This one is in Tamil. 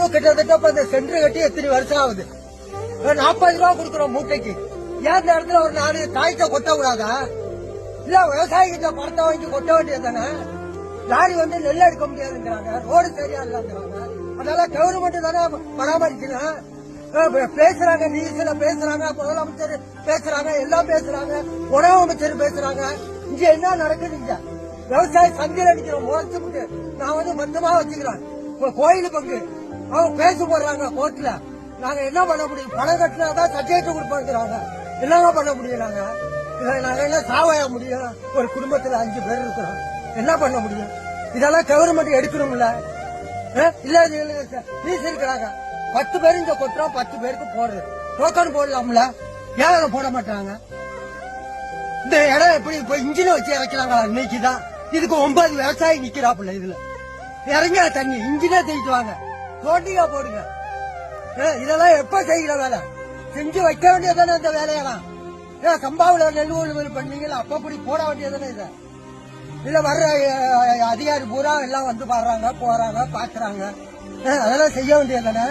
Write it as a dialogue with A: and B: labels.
A: வந்து கிட்டத்தட்ட இந்த சென்டர் கட்டி எத்தனை வருஷம் ஆகுது. 40 ரூபா கொடுக்குறோம் மூட்டைக்கு. ஏன் இந்த இடத்துல ஒரு 4 காய்ச்ச கொட்ட கூடாதா? இல்ல விவசாயிகிட்ட பணத்தை வாங்கி கொட்ட வேண்டியது தானே. லாரி வந்து நெல் எடுக்க முடியாதுங்கிறாங்க, ரோடு சரியா இல்லங்கிறாங்க. அதனால கவர்மெண்ட் தானே பராமரிக்கணும். பேசுறாங்க, நியூஸ்ல பேசுறாங்க, முதலமைச்சர் பேசுறாங்க, எல்லாம் பேசுறாங்க, உணவு அமைச்சர் பேசுறாங்க. இங்க என்ன நடக்குது? இங்க விவசாய சந்தையில் அடிக்கிறோம் முறைச்சு. நான் வந்து மொத்தமா வச்சுக்கிறேன் கோயில் பங்கு. அவங்க பேச போடுறாங்க கோர்ட்ல. நாங்க என்ன பண்ண முடியும்? பணம் கட்டினாதான் சர்டிபிகேட் கொடுப்பாங்கிறாங்க. என்னங்க பண்ண முடியும்? நாங்க என்ன சாவாய முடியும்? ஒரு குடும்பத்துல 5 பேர் இருக்கிறோம், என்ன பண்ண முடியும்? இதெல்லாம் கவர்மெண்ட் எடுக்கணும்ல. இல்ல நீஸ் இருக்கிறாங்க 10 பேர் இங்க கொட்டுறோம், 10 பேருக்கு போடுறது டோக்கன் போடலாம்ல. ஏன் அதை போட மாட்டாங்க? இந்த இடம் எப்படி இப்ப இன்ஜின் வச்சு இறக்கிறாங்களா? இன்னைக்குதான் இதுக்கு 9 விவசாயி நிக்கிறாப்புல. இதுல இறங்க தண்ணி இன்ஜினே தூக்கிட்டு வாங்க, தோண்டியா போடுங்க. இதெல்லாம் எப்ப செய்கிற வேலை? செஞ்சு வைக்க வேண்டியதானே இந்த வேலையெல்லாம். சம்பாவில நெல் கொள்முதல் பண்ணீங்களா? அப்ப அப்படி போட வேண்டியதானே. இதை இல்ல வர்ற அதிகாரி பூரா எல்லாம் வந்து பாடுறாங்க, போறாங்க, பாக்குறாங்க. அதெல்லாம் செய்ய வேண்டியதானே.